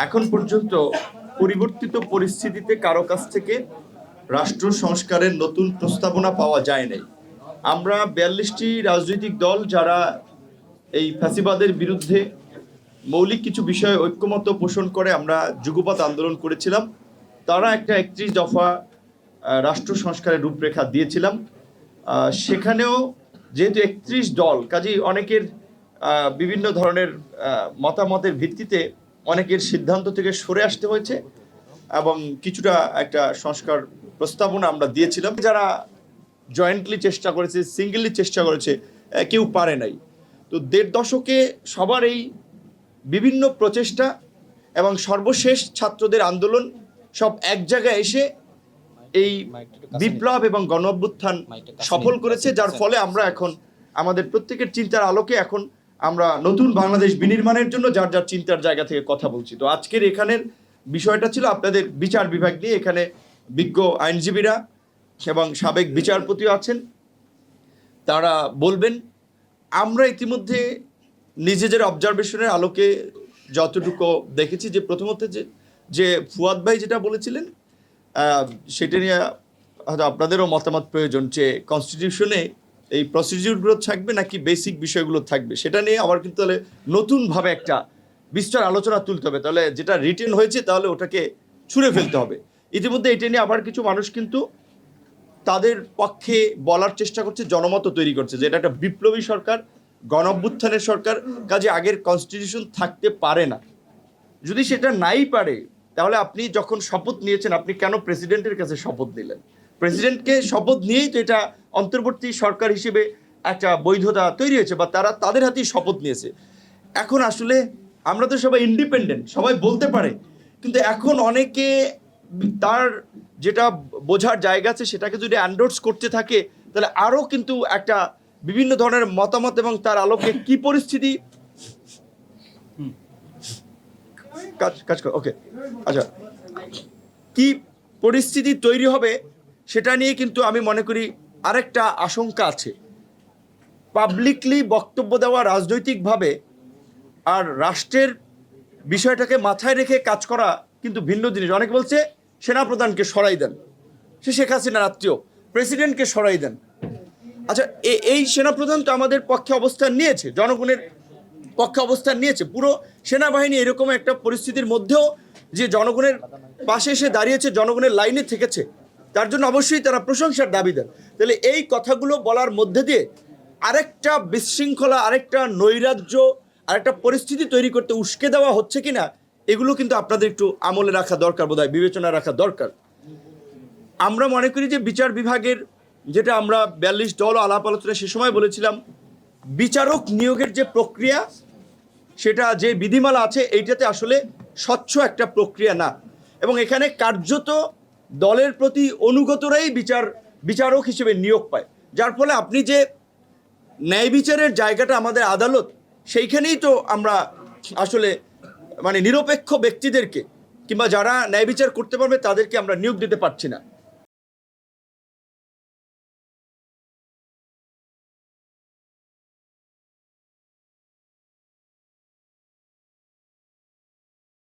এখন পর্যন্ত পরিবর্তিত পরিস্থিতিতে কারো কাছ থেকে রাষ্ট্র সংস্কারের নতুন প্রস্তাবনা পাওয়া যায় নাই। আমরা ৪২টি রাজনৈতিক দল যারা এই ফ্যাসিবাদের বিরুদ্ধে মৌলিক কিছু বিষয়ে ঐক্যমত্য পোষণ করে আমরা যুগপৎ আন্দোলন করেছিলাম। তারা একটা ৩১ দফা রাষ্ট্র সংস্কারের রূপরেখা দিয়েছিলাম। সেখানেও যেহেতু ৩১ দল, কাজেই অনেকের বিভিন্ন ধরনের মতামতের ভিত্তিতে অনেকের সিদ্ধান্ত থেকে সরে আসতে হয়েছে এবং কিছুটা একটা সংস্কার প্রস্তাবনা আমরা দিয়েছিলাম। যারা জয়েন্টলি চেষ্টা করেছে, সিঙ্গেললি চেষ্টা করেছে, কেউ পারে নাই। তো ১.৫ দশকে সবার এই বিভিন্ন প্রচেষ্টা এবং সর্বশেষ ছাত্রদের আন্দোলন সব এক জায়গায় এসে এই বিপ্লব এবং গণ অভ্যুত্থান সফল করেছে, যার ফলে আমরা এখন আমাদের প্রত্যেকের চিন্তার আলোকে এখন আমরা নতুন বাংলাদেশ বিনির্মাণের জন্য যার যার চিন্তার জায়গা থেকে কথা বলছি। তো আজকের এখানের বিষয়টা ছিল আপনাদের বিচার বিভাগ নিয়ে। এখানে বিজ্ঞ আইনজীবীরা এবং সাবেক বিচারপতিও আছেন, তারা বলবেন। আমরা ইতিমধ্যে নিজেদের অবজারভেশনের আলোকে যতটুকু দেখেছি, যে প্রথমত যে ফুয়াদ ভাই যেটা বলেছিলেন সেটা নিয়ে হয়তো আপনাদেরও মতামত প্রয়োজন, যে কনস্টিটিউশনে এই প্রসিডিউরগুলো থাকবে নাকি বেসিক বিষয়গুলো থাকবে, সেটা নিয়ে আবার কিন্তু তাহলে নতুনভাবে একটা বিস্তর আলোচনা তুলতে হবে। তাহলে যেটা রিটেন হয়েছে তাহলে ওটাকে ছুঁড়ে ফেলতে হবে। ইতিমধ্যে এটা নিয়ে আবার কিছু মানুষ কিন্তু তাদের পক্ষে বলার চেষ্টা করছে, জনমত তৈরি করছে যে এটা একটা বিপ্লবী সরকার, গণ অভ্যুত্থানের সরকার, কাজে আগের কনস্টিটিউশন থাকতে পারে না। যদি সেটা নাই পারে, তাহলে আপনি যখন শপথ নিয়েছেন, আপনি কেন প্রেসিডেন্টের কাছে শপথ নিলেন? প্রেসিডেন্টকে শপথ নিয়েই তো এটা অন্তর্বর্তী সরকার হিসেবে একটা বৈধতা তৈরি হয়েছে, বা তারা তাদের হাতেই শপথ নিয়েছে। এখন আসলে আমরা তো সবাই ইন্ডিপেন্ডেন্ট, সবাই বলতে পারে, কিন্তু এখন অনেকে তার যেটা বোঝার জায়গা আছে সেটাকে যদি অ্যান্ডোর্স করতে থাকে, তাহলে আরও কিন্তু একটা বিভিন্ন ধরনের মতামত এবং তার আলোকে কি পরিস্থিতি কাজ ওকে আচ্ছা কি পরিস্থিতি তৈরি হবে সেটা নিয়ে কিন্তু আমি মনে করি আরেকটা আশঙ্কা আছে। পাবলিকলি বক্তব্য দেওয়া রাজনৈতিকভাবে আর রাষ্ট্রের বিষয়টাকে মাথায় রেখে কাজ করা কিন্তু ভিন্ন জিনিস। অনেক বলছে সেনাপ্রধানকে সরাই দেন, সে শেখ হাসিনার আত্মীয়, প্রেসিডেন্টকে সরাই দেন। আচ্ছা, এই সেনাপ্রধান তো আমাদের পক্ষে অবস্থান নিয়েছে, জনগণের পক্ষে অবস্থান নিয়েছে। পুরো সেনাবাহিনী এরকম একটা পরিস্থিতির মধ্যেও যে জনগণের পাশে এসে দাঁড়িয়েছে, জনগণের লাইনে থেকেছে, তার জন্য অবশ্যই তারা প্রশংসার দাবি দেন। তাহলে এই কথাগুলো বলার মধ্যে দিয়ে আরেকটা বিশৃঙ্খলা, আরেকটা নৈরাজ্য, আরেকটা পরিস্থিতি তৈরি করতে উস্কে দেওয়া হচ্ছে কিনা, এগুলো কিন্তু আপনাদের একটু আমলে রাখা দরকার, বোধহয় বিবেচনা রাখা দরকার। আমরা মনে করি যে বিচার বিভাগের যেটা আমরা ৪২ দল আলাপ আলোচনা সে সময় বলেছিলাম, বিচারক নিয়োগের যে প্রক্রিয়া, সেটা যে বিধিমালা আছে এইটাতে আসলে স্বচ্ছ একটা প্রক্রিয়া না, এবং এখানে কার্যত দলের প্রতি অনুগতরাই বিচারক হিসেবে নিয়োগ পায়, যার ফলে আপনি যে ন্যায় বিচারের জায়গাটা আমাদের আদালত, সেইখানেই তো আমরা আসলে মানে নিরপেক্ষ ব্যক্তিদেরকে কিংবা যারা ন্যায় বিচার করতে পারবে তাদেরকে আমরা নিয়োগ দিতে পারছি না।